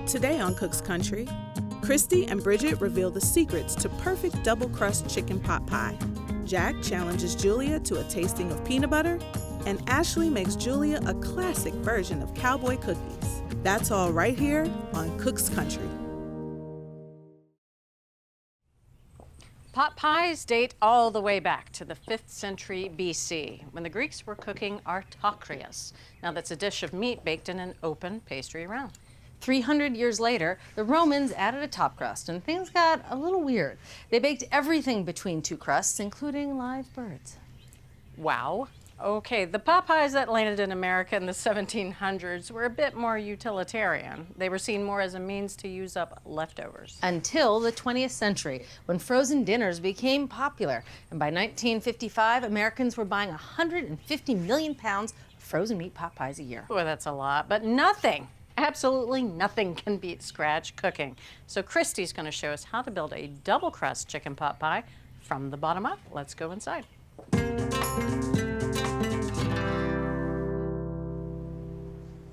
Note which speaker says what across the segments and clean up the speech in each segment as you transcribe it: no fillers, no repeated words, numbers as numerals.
Speaker 1: Today on Cook's Country, Christie and Bridget reveal the secrets to perfect double-crust chicken pot pie. Jack challenges Julia to a tasting of peanut butter, and Ashley makes Julia a classic version of Cowboy Cookies. That's all right here on Cook's Country.
Speaker 2: Pot pies date all the way back to the 5th century BC, when the Greeks were cooking artokrias. Now that's a dish of meat baked in an open pastry round. 300 years later, the Romans added a top crust, and things got a little weird. They baked everything between two crusts, including live birds. Wow. Okay, the pot pies that landed in America in the 1700s were a bit more utilitarian. They were seen more as a means to use up leftovers. Until the 20th century, when frozen dinners became popular. And by 1955, Americans were buying 150 million pounds of frozen meat pot pies a year. Boy, that's a lot, but nothing, absolutely nothing can beat scratch cooking. So Christie's going to show us how to build a double-crust chicken pot pie from the bottom up. Let's go inside.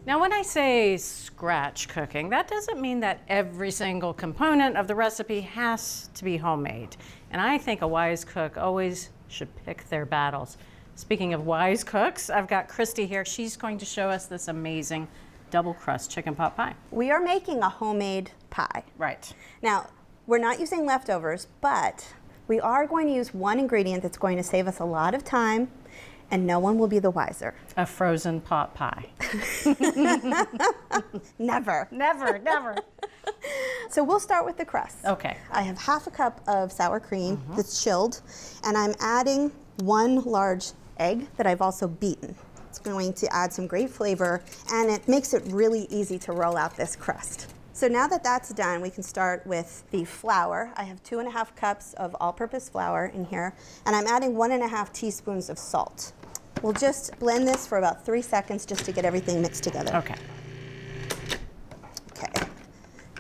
Speaker 2: Now, when I say scratch cooking, that doesn't mean that every single component of the recipe has to be homemade. And I think a wise cook always should pick their battles. Speaking of wise cooks, I've got Christie here. She's going to show us this amazing double-crust chicken pot pie.
Speaker 3: We are making a homemade pie.
Speaker 2: Right.
Speaker 3: Now, we're not using leftovers, but we are going to use one ingredient that's going to save us a lot of time, and no one will be the wiser.
Speaker 2: A frozen pot pie.
Speaker 3: Never.
Speaker 2: Never, never.
Speaker 3: So we'll start with the crust.
Speaker 2: Okay.
Speaker 3: I have half a cup of sour cream that's chilled, and I'm adding 1 large egg that I've also beaten. It's going to add some great flavor, and it makes it really easy to roll out this crust. So now that that's done, we can start with the flour. I have 2.5 cups of all-purpose flour in here, and I'm adding 1.5 teaspoons of salt. We'll just blend this for about 3 seconds just to get everything mixed together.
Speaker 2: Okay.
Speaker 3: Okay.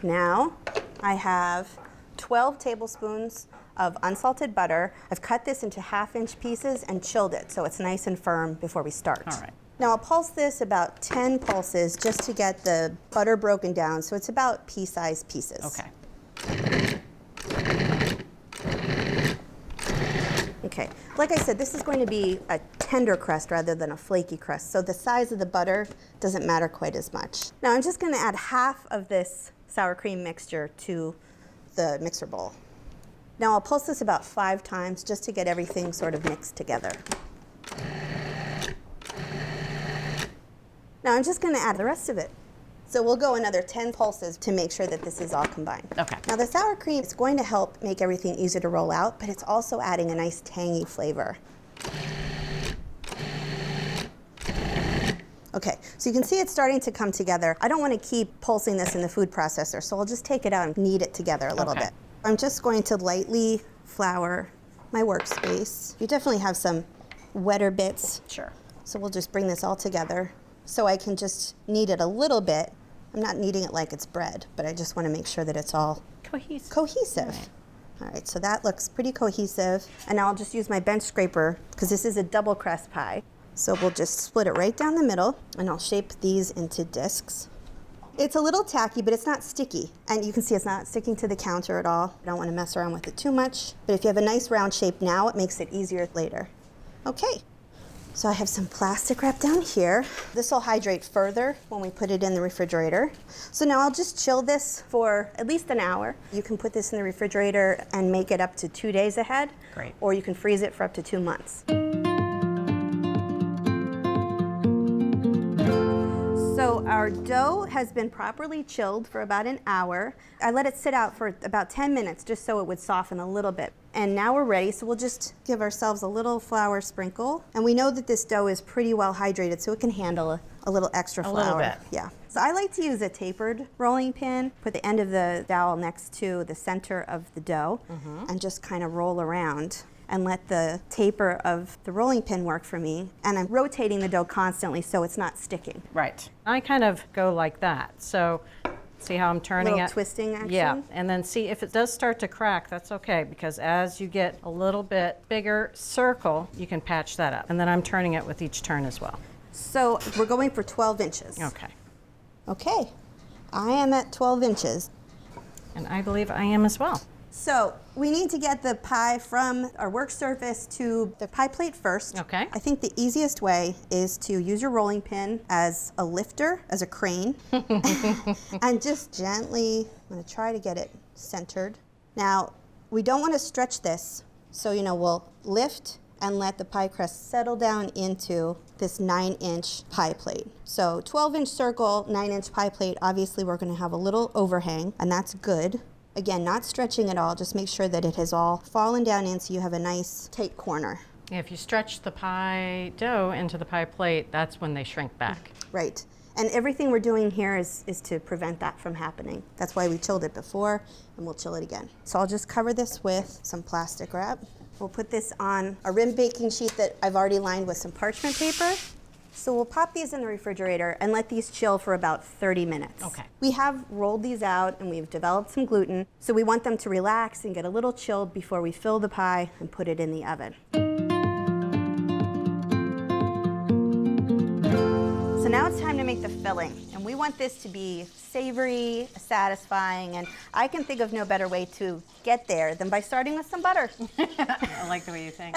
Speaker 3: Now I have 12 tablespoons of unsalted butter. I've cut this into 1/2-inch pieces and chilled it so it's nice and firm before we start.
Speaker 2: All right.
Speaker 3: Now I'll pulse this about 10 pulses just to get the butter broken down, so it's about pea-sized pieces.
Speaker 2: Okay.
Speaker 3: Okay, like I said, this is going to be a tender crust rather than a flaky crust, so the size of the butter doesn't matter quite as much. Now I'm just going to add half of this sour cream mixture to the mixer bowl. Now I'll pulse this about 5 times just to get everything sort of mixed together. Now I'm just going to add the rest of it. So we'll go another 10 pulses to make sure that this is all combined.
Speaker 2: Okay.
Speaker 3: Now the sour cream is going to help make everything easier to roll out, but it's also adding a nice tangy flavor. Okay, so you can see it's starting to come together. I don't want to keep pulsing this in the food processor, so I'll just take it out and knead it together a little bit. I'm just going to lightly flour my workspace. You definitely have some wetter bits.
Speaker 2: Sure.
Speaker 3: So we'll just bring this all together. So I can just knead it a little bit. I'm not kneading it like it's bread, but I just want to make sure that it's all cohesive. Right. All right, so that looks pretty cohesive. And now I'll just use my bench scraper because this is a double crust pie. So we'll just split it right down the middle, and I'll shape these into discs. It's a little tacky, but it's not sticky. And you can see it's not sticking to the counter at all. I don't want to mess around with it too much. But if you have a nice round shape now, it makes it easier later. Okay. So I have some plastic wrap down here. This will hydrate further when we put it in the refrigerator. So now I'll just chill this for at least an hour. You can put this in the refrigerator and make it up to 2 days ahead.
Speaker 2: Great.
Speaker 3: Or you can freeze it for up to 2 months. So our dough has been properly chilled for about an hour. I let it sit out for about 10 minutes just so it would soften a little bit. And now we're ready, so we'll just give ourselves a little flour sprinkle. And we know that this dough is pretty well hydrated, so it can handle a little extra flour.
Speaker 2: A little bit.
Speaker 3: Yeah. So I like to use a tapered rolling pin, put the end of the dowel next to the center of the dough, and just kind of roll around and let the taper of the rolling pin work for me. And I'm rotating the dough constantly so it's not sticking.
Speaker 2: Right. I kind of go like that. So see how I'm turning it?
Speaker 3: Little twisting action?
Speaker 2: Yeah, and then see if it does start to crack, that's okay, because as you get a little bit bigger circle, you can patch that up. And then I'm turning it with each turn as well.
Speaker 3: So we're going for 12 inches.
Speaker 2: Okay.
Speaker 3: Okay. I am at 12 inches.
Speaker 2: And I believe I am as well.
Speaker 3: So we need to get the pie from our work surface to the pie plate first.
Speaker 2: Okay.
Speaker 3: I think the easiest way is to use your rolling pin as a lifter, as a crane, and just gently, I'm gonna try to get it centered. Now, we don't wanna stretch this, so we'll lift and let the pie crust settle down into this 9-inch pie plate. So 12-inch circle, 9-inch pie plate, obviously we're gonna have a little overhang, and that's good. Again, not stretching at all, just make sure that it has all fallen down in so you have a nice tight corner.
Speaker 2: Yeah, if you stretch the pie dough into the pie plate, that's when they shrink back.
Speaker 3: Right. And everything we're doing here is to prevent that from happening. That's why we chilled it before, and we'll chill it again. So I'll just cover this with some plastic wrap. We'll put this on a rim baking sheet that I've already lined with some parchment paper. So we'll pop these in the refrigerator and let these chill for about 30 minutes.
Speaker 2: Okay.
Speaker 3: We have rolled these out and we've developed some gluten, so we want them to relax and get a little chilled before we fill the pie and put it in the oven. So now it's time to make the filling, and we want this to be savory, satisfying, and I can think of no better way to get there than by starting with some butter.
Speaker 2: I like the way you think.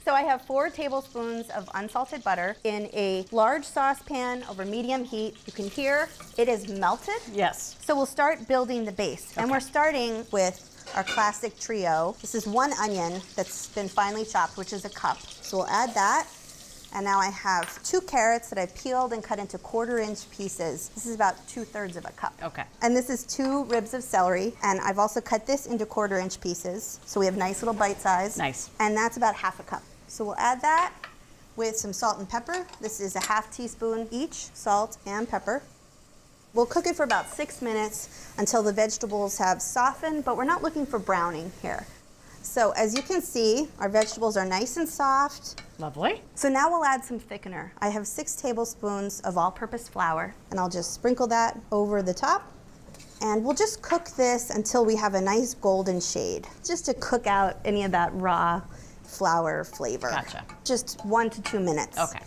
Speaker 3: So I have 4 tablespoons of unsalted butter in a large saucepan over medium heat. You can hear it is melted.
Speaker 2: Yes.
Speaker 3: So we'll start building the base. And we're starting with our classic trio. This is 1 onion that's been finely chopped, which is a cup. So we'll add that. And now I have 2 carrots that I peeled and cut into 1/4-inch pieces. This is about 2/3 of a cup.
Speaker 2: Okay.
Speaker 3: And this is 2 ribs of celery. And I've also cut this into 1/4-inch pieces. So we have nice little bite size.
Speaker 2: Nice.
Speaker 3: And that's about 1/2 cup. So we'll add that with some salt and pepper. This is a 1/2 teaspoon each, salt and pepper. We'll cook it for about 6 minutes until the vegetables have softened, but we're not looking for browning here. So as you can see, our vegetables are nice and soft.
Speaker 2: Lovely.
Speaker 3: So now we'll add some thickener. I have 6 tablespoons of all-purpose flour, and I'll just sprinkle that over the top. And we'll just cook this until we have a nice golden shade, just to cook out any of that raw flour flavor.
Speaker 2: Gotcha.
Speaker 3: Just 1 to 2 minutes.
Speaker 2: Okay.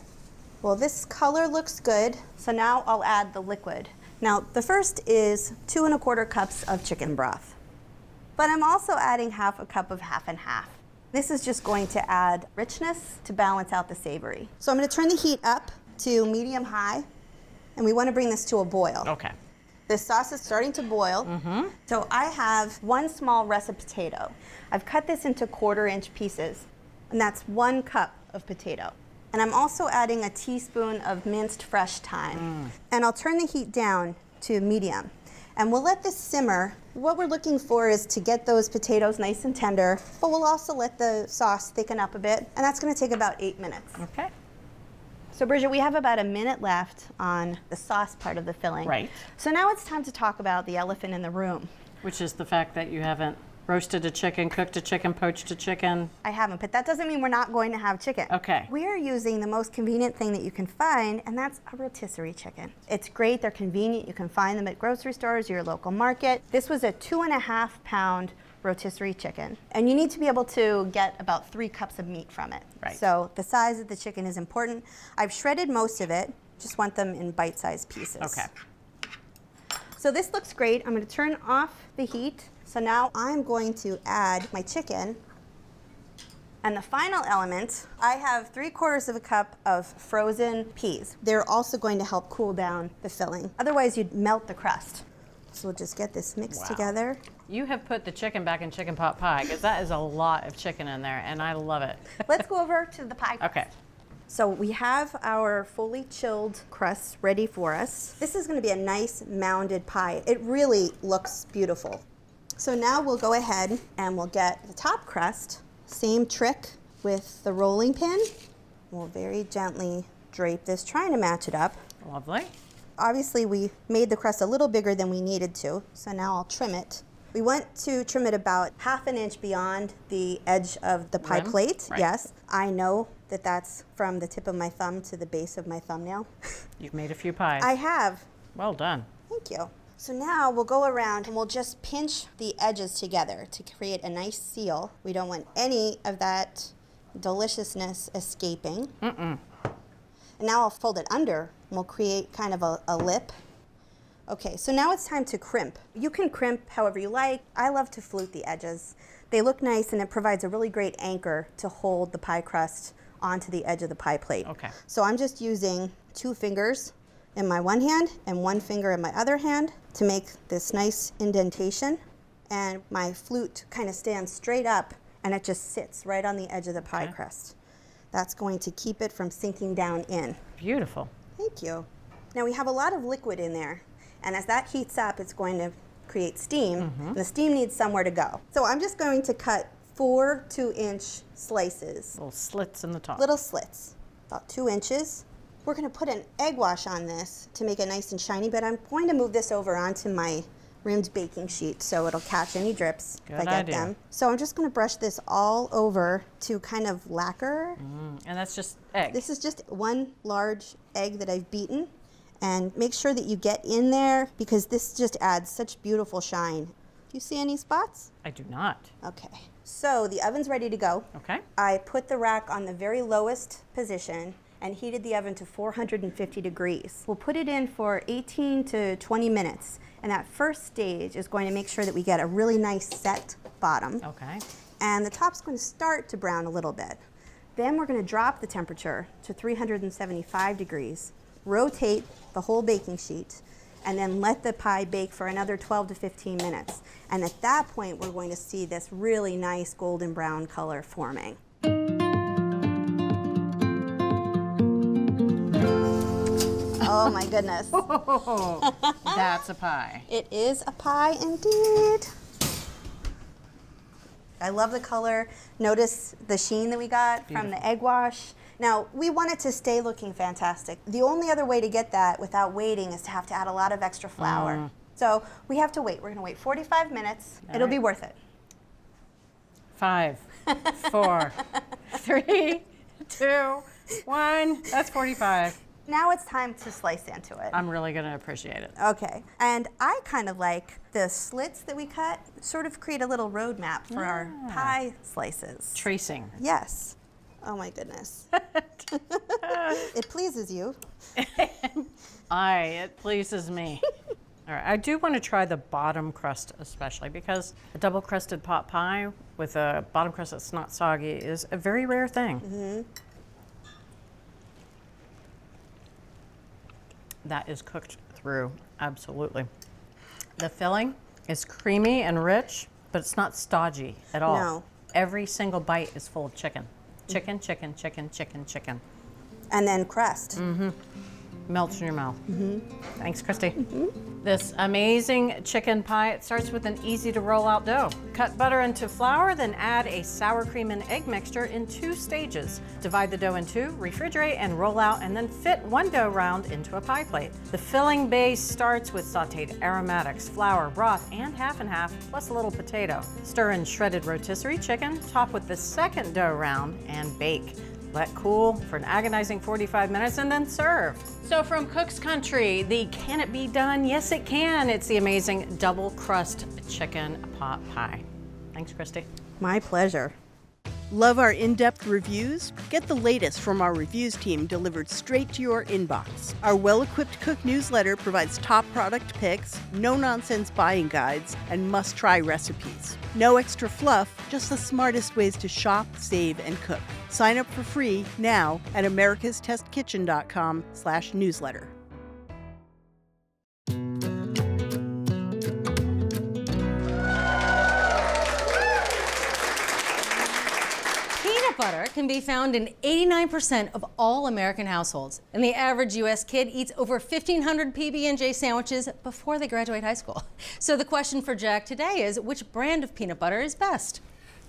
Speaker 3: Well, this color looks good. So now I'll add the liquid. Now, the first is 2 1/4 cups of chicken broth. But I'm also adding 1/2 cup of 1/2 and 1/2. This is just going to add richness to balance out the savory. So I'm going to turn the heat up to medium-high, and we want to bring this to a boil.
Speaker 2: Okay.
Speaker 3: The sauce is starting to boil. So I have 1 small russet potato. I've cut this into 1/4-inch pieces, and that's 1 cup of potato. And I'm also adding a teaspoon of minced fresh thyme. And I'll turn the heat down to medium. And we'll let this simmer. What we're looking for is to get those potatoes nice and tender, but we'll also let the sauce thicken up a bit, and that's going to take about 8 minutes.
Speaker 2: Okay.
Speaker 3: So Bridget, we have about a minute left on the sauce part of the filling.
Speaker 2: Right.
Speaker 3: So now it's time to talk about the elephant in the room.
Speaker 2: Which is the fact that you haven't roasted a chicken, cooked a chicken, poached a chicken.
Speaker 3: I haven't, but that doesn't mean we're not going to have chicken.
Speaker 2: Okay.
Speaker 3: We're using the most convenient thing that you can find, and that's a rotisserie chicken. It's great, they're convenient, you can find them at grocery stores or your local market. This was a 2.5-pound rotisserie chicken, and you need to be able to get about 3 cups of meat from it.
Speaker 2: Right.
Speaker 3: So the size of the chicken is important. I've shredded most of it, just want them in bite-sized pieces.
Speaker 2: Okay.
Speaker 3: So this looks great. I'm going to turn off the heat. So now I'm going to add my chicken. And the final element, I have 3/4 of a cup of frozen peas. They're also going to help cool down the filling. Otherwise, you'd melt the crust. So we'll just get this mixed together.
Speaker 2: You have put the chicken back in chicken pot pie, because that is a lot of chicken in there, and I love it.
Speaker 3: Let's go over to the pie crust.
Speaker 2: Okay.
Speaker 3: So we have our fully chilled crust ready for us. This is going to be a nice mounded pie. It really looks beautiful. So now we'll go ahead and we'll get the top crust. Same trick with the rolling pin. We'll very gently drape this, trying to match it up.
Speaker 2: Lovely.
Speaker 3: Obviously, we made the crust a little bigger than we needed to, so now I'll trim it. We want to trim it about 1/2 inch beyond the edge of the pie
Speaker 2: Rim?
Speaker 3: plate.
Speaker 2: Right.
Speaker 3: Yes, I know that that's from the tip of my thumb to the base of my thumbnail.
Speaker 2: You've made a few pies.
Speaker 3: I have.
Speaker 2: Well done.
Speaker 3: Thank you. So now we'll go around and we'll just pinch the edges together to create a nice seal. We don't want any of that deliciousness escaping. And now I'll fold it under and we'll create kind of a lip Okay, so now it's time to crimp. You can crimp however you like. I love to flute the edges. They look nice and it provides a really great anchor to hold the pie crust onto the edge of the pie plate.
Speaker 2: Okay.
Speaker 3: So I'm just using 2 fingers in my one hand and 1 finger in my other hand to make this nice indentation. And my flute kind of stands straight up and it just sits right on the edge of the pie crust. That's going to keep it from sinking down in.
Speaker 2: Beautiful.
Speaker 3: Thank you. Now we have a lot of liquid in there, and as that heats up, it's going to create steam, and the steam needs somewhere to go. So I'm just going to cut 4 2-inch slices.
Speaker 2: Little slits in the top.
Speaker 3: Little slits, about 2 inches. We're going to put an egg wash on this to make it nice and shiny, but I'm going to move this over onto my rimmed baking sheet so it'll catch any drips if I get them. So I'm just going to brush this all over to kind of lacquer.
Speaker 2: And that's just egg.
Speaker 3: This is just 1 large egg that I've beaten, and make sure that you get in there because this just adds such beautiful shine. Do you see any spots?
Speaker 2: I do not.
Speaker 3: Okay, so the oven's ready to go.
Speaker 2: Okay.
Speaker 3: I put the rack on the very lowest position and heated the oven to 450 degrees. We'll put it in for 18 to 20 minutes. And that first stage is going to make sure that we get a really nice set bottom.
Speaker 2: Okay.
Speaker 3: And the top's going to start to brown a little bit. Then we're going to drop the temperature to 375 degrees, rotate the whole baking sheet, and then let the pie bake for another 12 to 15 minutes. And at that point, we're going to see this really nice golden brown color forming. Oh my goodness.
Speaker 2: Oh, that's a pie.
Speaker 3: It is a pie indeed. I love the color. Notice the sheen that we got from the egg wash. Now, we want it to stay looking fantastic. The only other way to get that without waiting is to have to add a lot of extra flour. So we have to wait. We're going to wait 45 minutes. It'll be worth it.
Speaker 2: 5, 4, 3, 2, 1. That's 45.
Speaker 3: Now it's time to slice into it.
Speaker 2: I'm really going to appreciate it.
Speaker 3: Okay, and I kind of like the slits that we cut sort of create a little roadmap for our pie slices.
Speaker 2: Tracing.
Speaker 3: Yes. Oh my goodness. It pleases you.
Speaker 2: It pleases me. All right, I do want to try the bottom crust especially because a double-crusted pot pie with a bottom crust that's not soggy is a very rare thing. That is cooked through, absolutely. The filling is creamy and rich, but it's not stodgy at all.
Speaker 3: No.
Speaker 2: Every single bite is full of chicken. Chicken, chicken, chicken, chicken, chicken.
Speaker 3: And then crust.
Speaker 2: Melts in your mouth. Thanks, Christy. This amazing chicken pie, it starts with an easy to roll out dough. Cut butter into flour, then add a sour cream and egg mixture in 2 stages. Divide the dough in 2, refrigerate and roll out, and then fit 1 dough round into a pie plate. The filling base starts with sauteed aromatics, flour, broth, and half, plus a little potato. Stir in shredded rotisserie chicken, top with the second dough round, and bake. Let cool for an agonizing 45 minutes and then serve. So from Cook's Country, the can it be done? Yes, it can. It's the amazing double-crust chicken pot pie. Thanks, Christy.
Speaker 3: My pleasure.
Speaker 4: Love our in-depth reviews? Get the latest from our reviews team delivered straight to your inbox. Our well-equipped cook newsletter provides top product picks, no-nonsense buying guides, and must-try recipes. No extra fluff, just the smartest ways to shop, save, and cook. Sign up for free now at americastestkitchen.com/newsletter.
Speaker 5: Peanut butter can be found in 89% of all American households, and the average U.S. kid eats over 1,500 PB&J sandwiches before they graduate high school. So the question for Jack today is, which brand of peanut butter is best?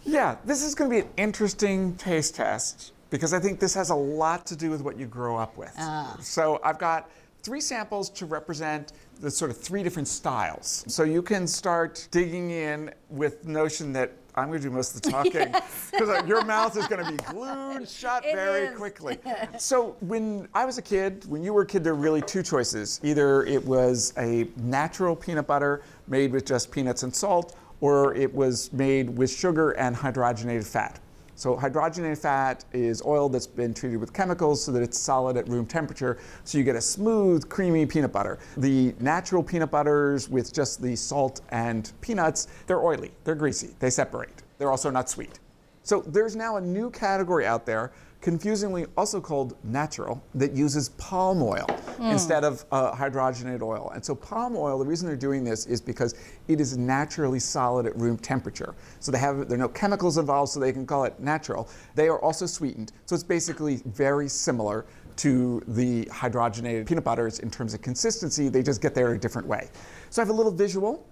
Speaker 6: Yeah, this is going to be an interesting taste test because I think this has a lot to do with what you grow up with. So I've got 3 samples to represent the sort of 3 different styles. So you can start digging in with the notion that I'm going to do most of the talking because your mouth is going to be glued shut very quickly. So when I was a kid, when you were a kid, there were really 2 choices. Either it was a natural peanut butter made with just peanuts and salt, or it was made with sugar and hydrogenated fat. So hydrogenated fat is oil that's been treated with chemicals so that it's solid at room temperature, so you get a smooth, creamy peanut butter. The natural peanut butters with just the salt and peanuts, they're oily, they're greasy, they separate. They're also not sweet. So there's now a new category out there, confusingly also called natural, that uses palm oil instead of hydrogenated oil. And so palm oil, the reason they're doing this is because it is naturally solid at room temperature. So there are no chemicals involved, so they can call it natural. They are also sweetened, so it's basically very similar to the hydrogenated peanut butters in terms of consistency. They just get there a different way. So I have a little visual.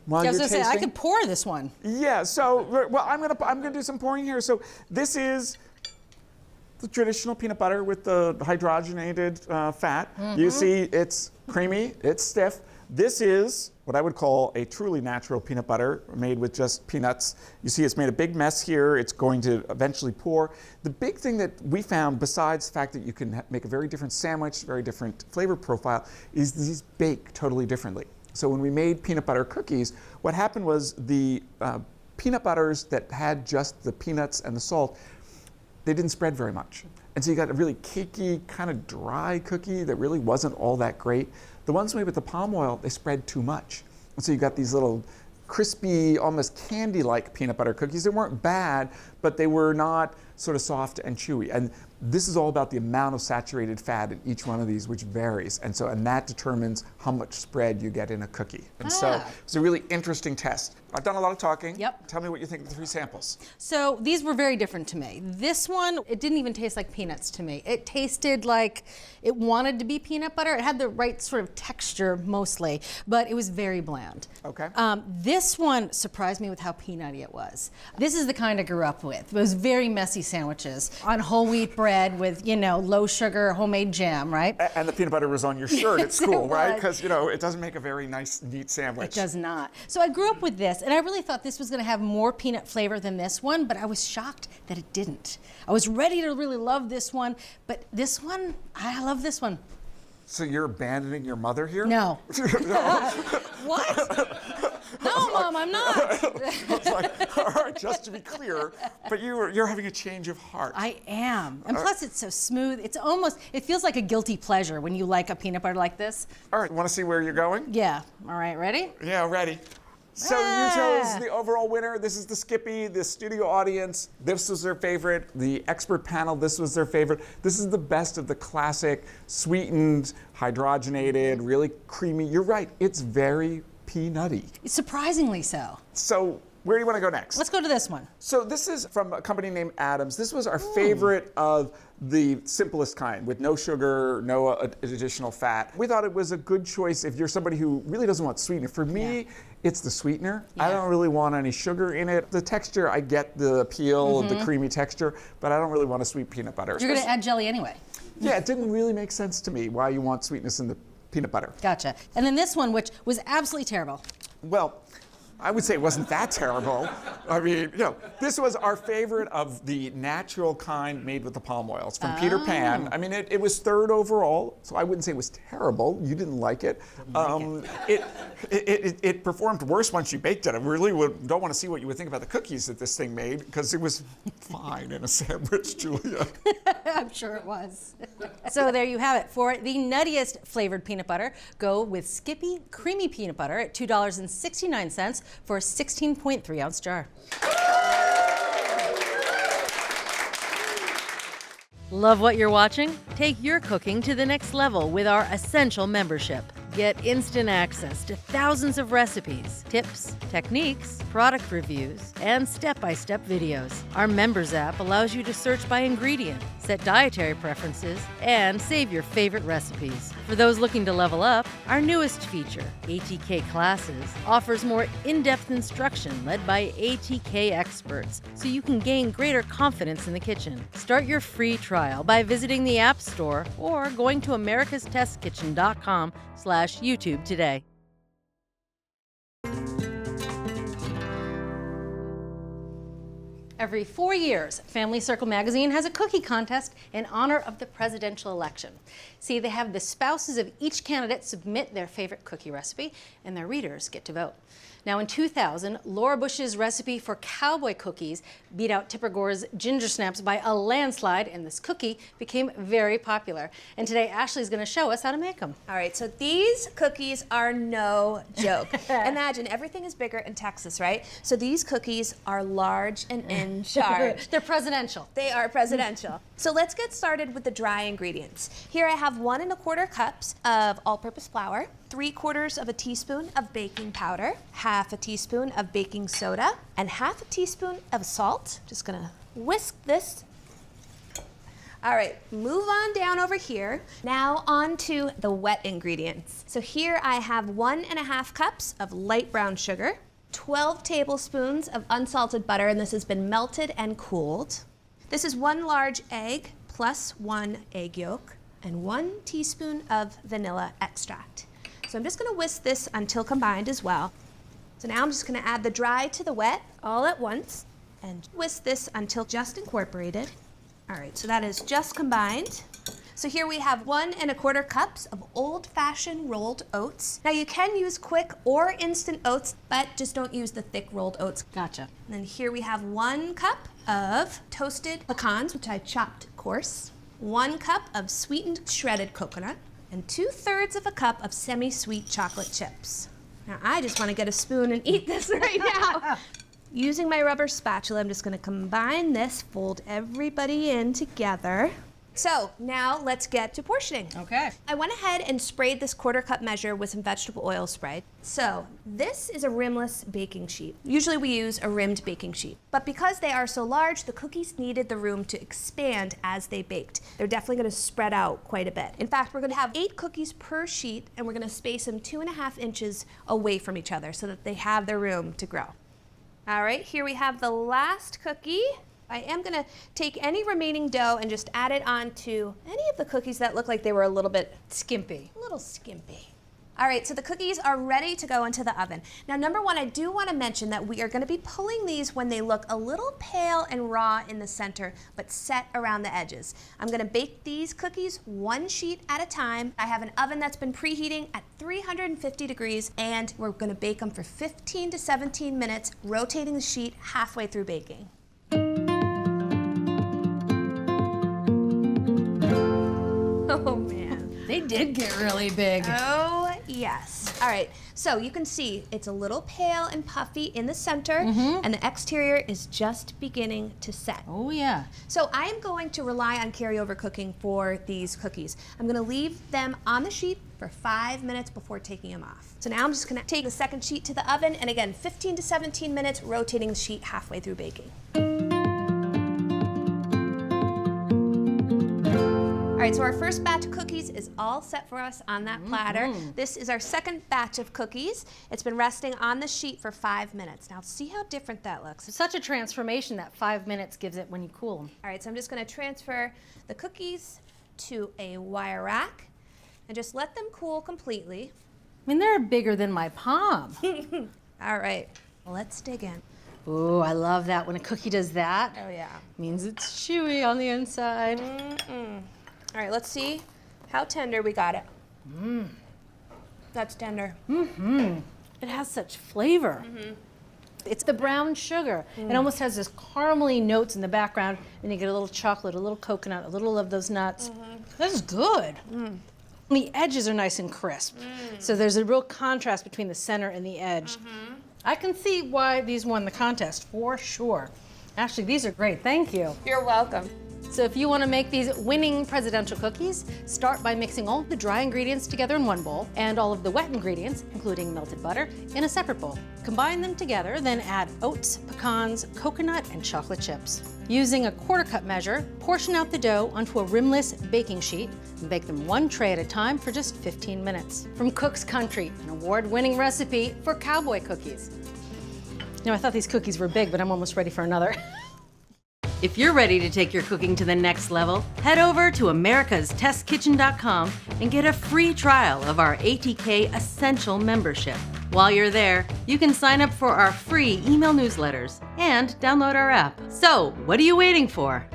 Speaker 6: While
Speaker 5: I was
Speaker 6: you're
Speaker 5: going to say, I
Speaker 6: tasting.
Speaker 5: could pour this one.
Speaker 6: Yeah, so, well, I'm gonna do some pouring here. So this is the traditional peanut butter with the hydrogenated fat. You see it's creamy, it's stiff. This is what I would call a truly natural peanut butter made with just peanuts. You see it's made a big mess here. It's going to eventually pour. The big thing that we found, besides the fact that you can make a very different sandwich, very different flavor profile, is these bake totally differently. So when we made peanut butter cookies, what happened was the peanut butters that had just the peanuts and the salt, they didn't spread very much. And so you got a really cakey, kind of dry cookie that really wasn't all that great. The ones made with the palm oil, they spread too much. And so you got these little crispy, almost candy-like peanut butter cookies. They weren't bad, but they were not sort of soft and chewy. And this is all about the amount of saturated fat in each one of these, which varies. And that determines how much spread you get in a cookie. And so it's a really interesting test. I've done a lot of talking.
Speaker 5: Yep.
Speaker 6: Tell me what you think of the 3 samples.
Speaker 5: So these were very different to me. This one, it didn't even taste like peanuts to me. It tasted like it wanted to be peanut butter. It had the right sort of texture mostly, but it was very bland.
Speaker 6: Okay.
Speaker 5: This one surprised me with how peanutty it was. This is the kind I grew up with. It was very messy sandwiches on whole wheat bread with, low sugar homemade jam, right?
Speaker 6: And the peanut butter was on your shirt at
Speaker 5: Yes,
Speaker 6: school,
Speaker 5: it
Speaker 6: right?
Speaker 5: was.
Speaker 6: Because, it doesn't make a very nice, neat sandwich.
Speaker 5: It does not. So I grew up with this, and I really thought this was going to have more peanut flavor than this one, but I was shocked that it didn't. I was ready to really love this one, but this one, I love this one.
Speaker 6: So you're abandoning your mother here?
Speaker 5: No.
Speaker 6: No.
Speaker 5: What? No, Mom, I'm not.
Speaker 6: I was like, all right, just to be clear, but you're having a change of heart.
Speaker 5: I am. And plus, it's so smooth. It feels like a guilty pleasure when you like a peanut butter like this.
Speaker 6: All right, want to see where you're going?
Speaker 5: Yeah. All right, ready?
Speaker 6: Yeah, ready. So you chose the overall winner. This is the Skippy, the studio audience. This was their favorite. The expert panel, this was their favorite. This is the best of the classic, sweetened, hydrogenated, really creamy. You're right, it's very peanutty.
Speaker 5: Surprisingly so.
Speaker 6: So where do you want to go next?
Speaker 5: Let's go to this one.
Speaker 6: So this is from a company named Adams. This was our favorite of the simplest kind, with no sugar, no additional fat. We thought it was a good choice if you're somebody who really doesn't want sweetener. For me, it's the sweetener. I don't really want any sugar in it. The texture, I get the appeal of the creamy texture, but I don't really want a sweet peanut butter.
Speaker 5: You're going to add jelly anyway.
Speaker 6: Yeah, it didn't really make sense to me why you want sweetness in the peanut butter.
Speaker 5: Gotcha. And then this one, which was absolutely terrible.
Speaker 6: Well, I would say it wasn't that terrible. I mean, this was our favorite of the natural kind made with the palm oils from Peter Pan. I mean, it was 3rd overall, so I wouldn't say it was terrible. You didn't like it. It performed worse once you baked it. I really don't want to see what you would think about the cookies that this thing made, because it was fine in a sandwich, Julia.
Speaker 5: I'm sure it was. So there you have it. For the nuttiest flavored peanut butter, go with Skippy Creamy Peanut Butter at $2.69 for a 16.3 ounce jar.
Speaker 7: Love what you're watching? Take your cooking to the next level with our Essential membership. Get instant access to thousands of recipes, tips, techniques, product reviews, and step-by-step videos. Our members app allows you to search by ingredient, set dietary preferences, and save your favorite recipes. For those looking to level up, our newest feature, ATK Classes, offers more in-depth instruction led by ATK experts, so you can gain greater confidence in the kitchen. Start your free trial by visiting the App Store or going to americastestkitchen.com/YouTube today.
Speaker 5: Every 4 years, Family Circle magazine has a cookie contest in honor of the presidential election. See, they have the spouses of each candidate submit their favorite cookie recipe, and their readers get to vote. Now, in 2000, Laura Bush's recipe for Cowboy Cookies beat out Tipper Gore's Ginger Snaps by a landslide, and this cookie became very popular. And today, Ashley's going to show us how to make them.
Speaker 8: All right, so these cookies are no joke. Imagine, everything is bigger in Texas, right? So these cookies are large and in charge.
Speaker 5: They're presidential.
Speaker 8: They are presidential. So let's get started with the dry ingredients. Here I have 1 1/4 cups of all-purpose flour, 3/4 of a teaspoon of baking powder, 1/2 a teaspoon of baking soda, and 1/2 a teaspoon of salt. Just gonna whisk this. All right, move on down over here. Now on to the wet ingredients. So here I have 1 1/2 cups of light brown sugar, 12 tablespoons of unsalted butter, and this has been melted and cooled. This is 1 large egg plus 1 egg yolk, and 1 teaspoon of vanilla extract. So I'm just gonna whisk this until combined as well. So now I'm just gonna add the dry to the wet all at once and whisk this until just incorporated. All right, so that is just combined. So here we have 1 1/4 cups of old-fashioned rolled oats. Now you can use quick or instant oats, but just don't use the thick rolled oats.
Speaker 5: Gotcha.
Speaker 8: And then here we have 1 cup of toasted pecans, which I chopped coarse, 1 cup of sweetened shredded coconut, and 2/3 of a cup of semi-sweet chocolate chips. Now I just want to get a spoon and eat this right now. Using my rubber spatula, I'm just going to combine this, fold everybody in together. So now let's get to portioning.
Speaker 5: Okay.
Speaker 8: I went ahead and sprayed this 1/4 cup measure with some vegetable oil spray. So this is a rimless baking sheet. Usually we use a rimmed baking sheet, but because they are so large, the cookies needed the room to expand as they baked. They're definitely going to spread out quite a bit. In fact, we're going to have 8 cookies per sheet, and we're going to space them 2.5 inches away from each other so that they have their room to grow. All right, here we have the last cookie. I am gonna take any remaining dough and just add it onto any of the cookies that look like they were a little bit skimpy. A little skimpy. All right, so the cookies are ready to go into the oven. Now, number one, I do wanna mention that we are gonna be pulling these when they look a little pale and raw in the center, but set around the edges. I'm gonna bake these cookies 1 sheet at a time. I have an oven that's been preheating at 350 degrees, and we're gonna bake them for 15 to 17 minutes, rotating the sheet halfway through baking. Oh man.
Speaker 5: They did get really big.
Speaker 8: Oh yes. All right, so you can see it's a little pale and puffy in the center, and the exterior is just beginning to set.
Speaker 5: Oh yeah.
Speaker 8: So I am going to rely on carryover cooking for these cookies. I'm gonna leave them on the sheet for 5 minutes before taking them off. So now I'm just gonna take the second sheet to the oven, and again, 15 to 17 minutes, rotating the sheet halfway through baking. All right, so our first batch of cookies is all set for us on that platter. This is our second batch of cookies. It's been resting on the sheet for 5 minutes. Now see how different that looks.
Speaker 5: Such a transformation that 5 minutes gives it when you cool them.
Speaker 8: All right, so I'm just gonna transfer the cookies to a wire rack and just let them cool completely.
Speaker 5: I mean, they're bigger than my palm.
Speaker 8: All right, let's dig in.
Speaker 5: Ooh, I love that. When a cookie does that,
Speaker 8: Oh yeah.
Speaker 5: means it's chewy on the inside.
Speaker 8: All right, let's see how tender we got it. That's tender.
Speaker 5: It has such flavor. It's the brown sugar. It almost has this caramely notes in the background, and you get a little chocolate, a little coconut, a little of those nuts. This is good. The edges are nice and crisp. So there's a real contrast between the center and the edge. I can see why these won the contest, for sure. Ashley, these are great. Thank you.
Speaker 8: You're welcome.
Speaker 5: So if you want to make these winning presidential cookies, start by mixing all the dry ingredients together in one bowl and all of the wet ingredients, including melted butter, in a separate bowl. Combine them together, then add oats, pecans, coconut, and chocolate chips. Using a 1/4 cup measure, portion out the dough onto a rimless baking sheet and bake them 1 tray at a time for just 15 minutes. From Cook's Country, an award-winning recipe for Cowboy Cookies. You know, I thought these cookies were big, but I'm almost ready for another.
Speaker 7: If you're ready to take your cooking to the next level, head over to americastestkitchen.com and get a free trial of our ATK Essential membership. While you're there, you can sign up for our free email newsletters and download our app. So, what are you waiting for?